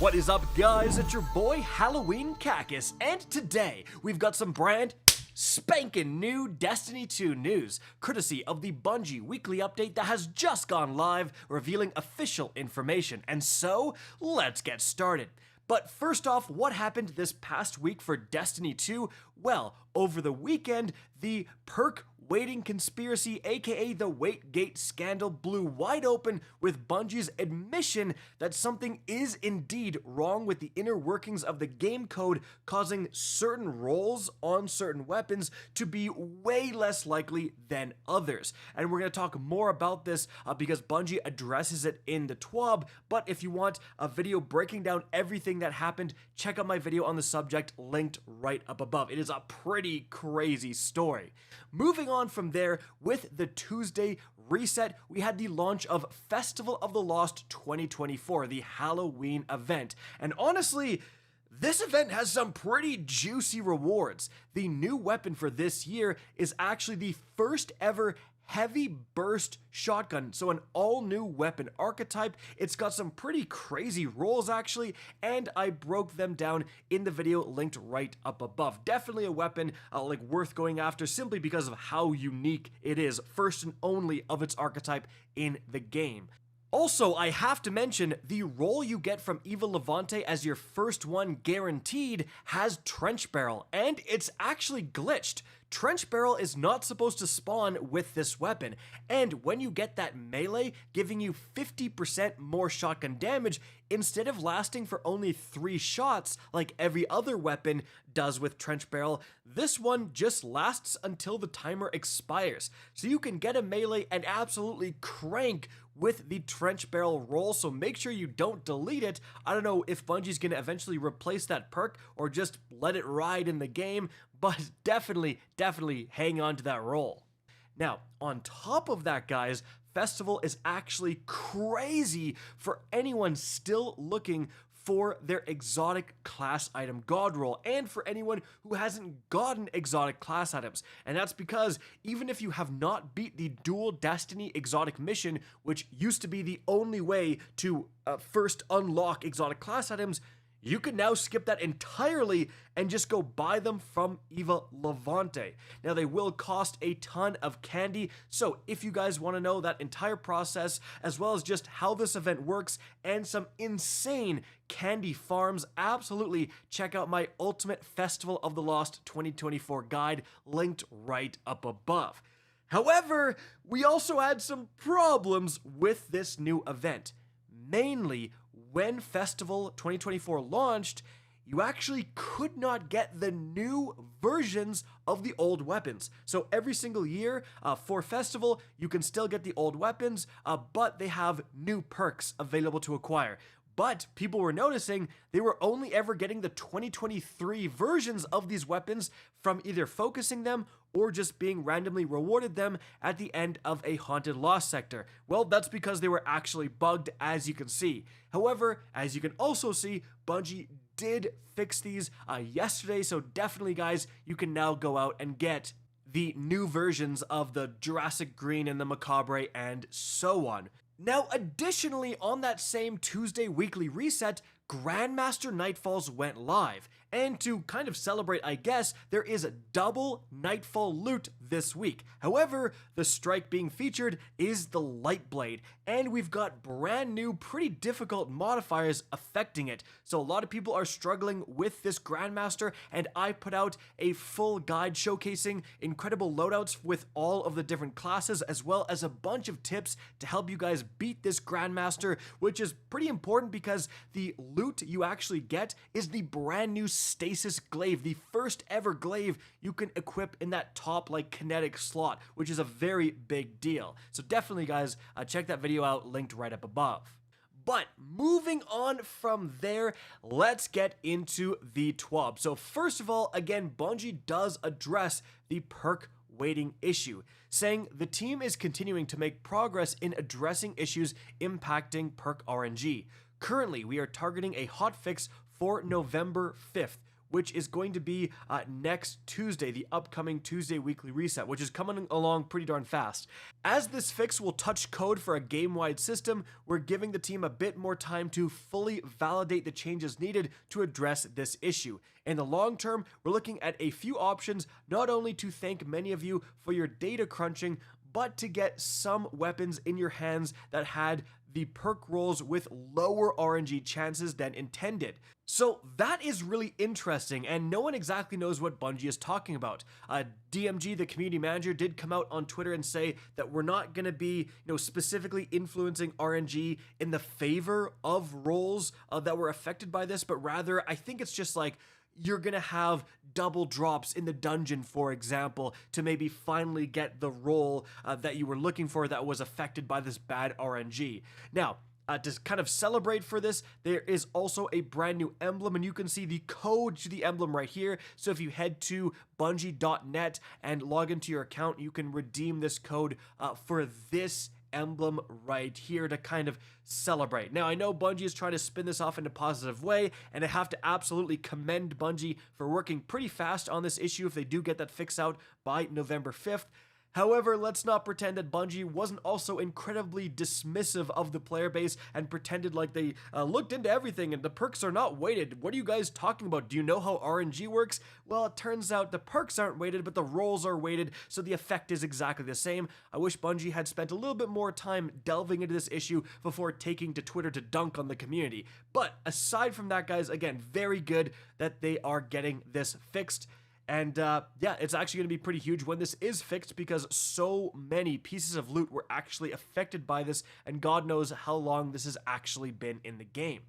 What is up, guys? It's your boy Halloween Cactus, and today we've got some brand spanking new Destiny 2 news, courtesy of the Bungie weekly update that has just gone live, revealing official information. And so, let's get started. But first off, what happened this past week for Destiny 2? Well, over the weekend, the Perk waiting conspiracy, aka the Waitgate scandal, blew wide open with Bungie's admission that something is indeed wrong with the inner workings of the game code, causing certain rolls on certain weapons to be way less likely than others. And we're going to talk more about this because Bungie addresses it in the TWAB, but if you want a video breaking down everything that happened, check out my video on the subject linked right up above. It is a pretty crazy story. Moving on from there, with the Tuesday reset, we had the launch of Festival of the Lost 2024, the Halloween event. And honestly, this event has some pretty juicy rewards. The new weapon for this year is actually the first ever heavy burst shotgun, so an all-new weapon archetype. It's got some pretty crazy rolls actually, and I broke them down in the video linked right up above. Definitely a weapon like worth going after simply because of how unique it is, first and only of its archetype in the game. Also, I have to mention, the roll you get from Eva Levante as your first one guaranteed has Trench Barrel, and it's actually glitched. Trench Barrel is not supposed to spawn with this weapon, and when you get that melee giving you 50% more shotgun damage, instead of lasting for only 3 shots like every other weapon does with Trench Barrel, this one just lasts until the timer expires. So you can get a melee and absolutely crank with the Trench Barrel roll, so make sure you don't delete it. I don't know if Bungie's gonna eventually replace that perk or just let it ride in the game, but definitely hang on to that roll. Now, on top of that, guys, Festival is actually crazy for anyone still looking for their exotic class item god roll, and for anyone who hasn't gotten exotic class items. And that's because even if you have not beat the dual Destiny exotic mission, which used to be the only way to first unlock exotic class items, you can now skip that entirely and just go buy them from Eva Levante. Now, they will cost a ton of candy, so if you guys want to know that entire process, as well as just how this event works and some insane candy farms, absolutely check out my Ultimate Festival of the Lost 2024 guide, linked right up above. However, we also had some problems with this new event. Mainly, when Festival 2024 launched, you actually could not get the new versions of the old weapons. So every single year for Festival, you can still get the old weapons, but they have new perks available to acquire. But people were noticing they were only ever getting the 2023 versions of these weapons from either focusing them or just being randomly rewarded them at the end of a Haunted Lost sector. Well, that's because they were actually bugged, as you can see. However, as you can also see, Bungie did fix these yesterday, so definitely, guys, you can now go out and get the new versions of the Jurassic Green and the Macabre and so on. Now, additionally, on that same Tuesday weekly reset, Grandmaster Nightfalls went live, and to kind of celebrate, I guess, there is a double Nightfall loot this week. However, the strike being featured is the Lightblade, and we've got brand new, pretty difficult modifiers affecting it. So a lot of people are struggling with this Grandmaster, and I put out a full guide showcasing incredible loadouts with all of the different classes, as well as a bunch of tips to help you guys beat this Grandmaster, which is pretty important because the loot you actually get is the brand new Stasis Glaive, the first ever glaive you can equip in that top kinetic slot, which is a very big deal. So definitely, guys, check that video out linked right up above. But moving on from there, let's get into the TWAB. So first of all, again, Bungie does address the perk waiting issue, saying the team is continuing to make progress in addressing issues impacting perk RNG. Currently, we are targeting a hotfix for November 5th, which is going to be next Tuesday, the upcoming Tuesday weekly reset, which is coming along pretty darn fast. As this fix will touch code for a game-wide system, we're giving the team a bit more time to fully validate the changes needed to address this issue. In the long term, we're looking at a few options, not only to thank many of you for your data crunching, but to get some weapons in your hands that had the perk rolls with lower RNG chances than intended. So that is really interesting, and no one exactly knows what Bungie is talking about. DMG, the community manager, did come out on Twitter and say that we're not going to be, specifically influencing RNG in the favor of rolls that were affected by this, but rather I think it's just like you're going to have double drops in the dungeon, for example, to maybe finally get the roll that you were looking for that was affected by this bad RNG. Now, to kind of celebrate for this, there is also a brand new emblem, and you can see the code to the emblem right here. So if you head to bungie.net and log into your account, you can redeem this code for this emblem right here to kind of celebrate. Now, I know Bungie is trying to spin this off in a positive way, and I have to absolutely commend Bungie for working pretty fast on this issue if they do get that fix out by November 5th. However, let's not pretend that Bungie wasn't also incredibly dismissive of the player base and pretended like they looked into everything and the perks are not weighted. What are you guys talking about? Do you know how RNG works? Well, it turns out the perks aren't weighted, but the rolls are weighted, so the effect is exactly the same. I wish Bungie had spent a little bit more time delving into this issue before taking to Twitter to dunk on the community. But aside from that, guys, again, very good that they are getting this fixed. And yeah, it's actually going to be pretty huge when this is fixed because so many pieces of loot were actually affected by this, and God knows how long this has actually been in the game.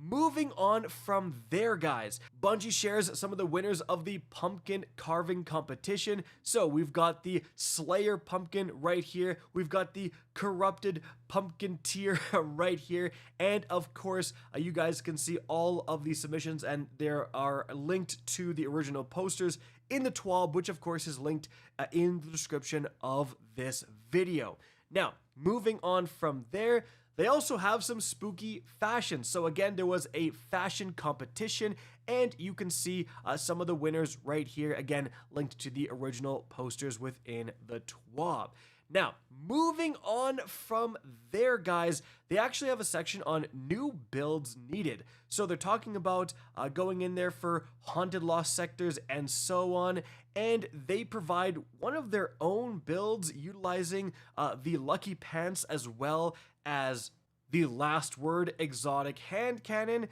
Moving on from there, guys, Bungie shares some of the winners of the pumpkin carving competition. So we've got the Slayer pumpkin right here. We've got the corrupted pumpkin tier right here. And of course, you guys can see all of these submissions, and there are linked to the original posters in the TWAB, which of course is linked in the description of this video. Now, moving on from there, they also have some spooky fashion. So again, there was a fashion competition, and you can see some of the winners right here, again, linked to the original posters within the TWAB. Now, moving on from there, guys, they actually have a section on new builds needed. So they're talking about going in there for haunted lost sectors and so on, and they provide one of their own builds utilizing the Lucky Pants as well as the Last Word exotic hand cannon.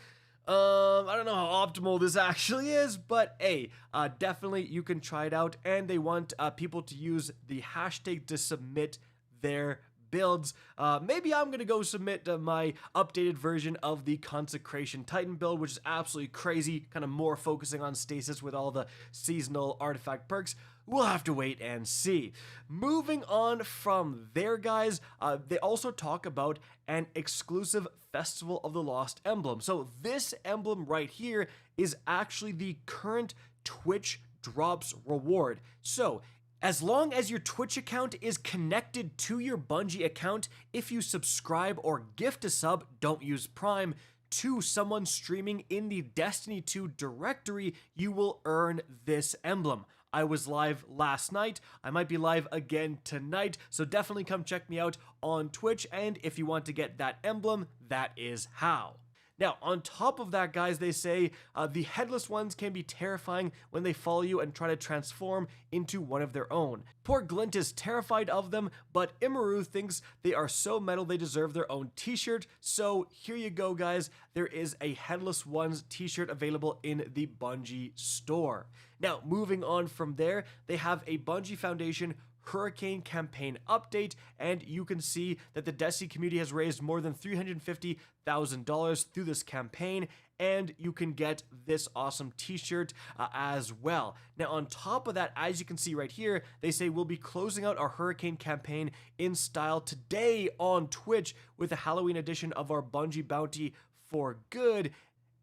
I don't know how optimal this actually is, but hey, definitely you can try it out, and they want people to use the hashtag to submit their builds. Maybe I'm gonna go submit my updated version of the Consecration Titan build, which is absolutely crazy, kind of more focusing on stasis with all the seasonal artifact perks. We'll have to wait and see. Moving on from there, guys, they also talk about an exclusive Festival of the Lost emblem. So this emblem right here is actually the current Twitch drops reward. So as long as your Twitch account is connected to your Bungie account, if you subscribe or gift a sub, don't use Prime, to someone streaming in the Destiny 2 directory, you will earn this emblem. I was live last night. I might be live again tonight, so definitely come check me out on Twitch, and if you want to get that emblem, that is how. Now, on top of that, guys, they say the headless ones can be terrifying when they follow you and try to transform into one of their own. Poor Glint is terrified of them, but Imaru thinks they are so metal they deserve their own t-shirt. So here you go, guys. There is a headless ones t-shirt available in the Bungie store. Now, moving on from there, they have a Bungie Foundation Hurricane campaign update, and you can see that the Destiny community has raised more than $350,000 through this campaign, and you can get this awesome t-shirt as well. Now, on top of that, as you can see right here, they say we'll be closing out our Hurricane campaign in style today on Twitch with a Halloween edition of our Bungie Bounty for Good.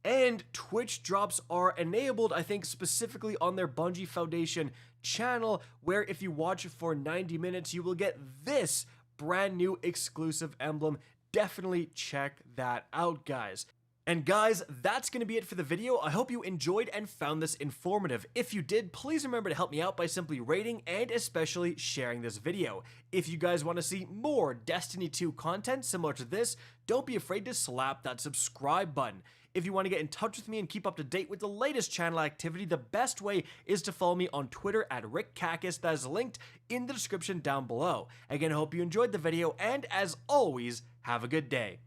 And Twitch drops are enabled, I think, specifically on their Bungie Foundation channel, where if you watch it for 90 minutes, you will get this brand new exclusive emblem. Definitely check that out, guys. And guys, that's going to be it for the video. I hope you enjoyed and found this informative. If you did, please remember to help me out by simply rating and especially sharing this video. If you guys want to see more Destiny 2 content similar to this, don't be afraid to slap that subscribe button. If you want to get in touch with me and keep up to date with the latest channel activity, the best way is to follow me on Twitter at RickCacus. That is linked in the description down below. Again, I hope you enjoyed the video, and as always, have a good day.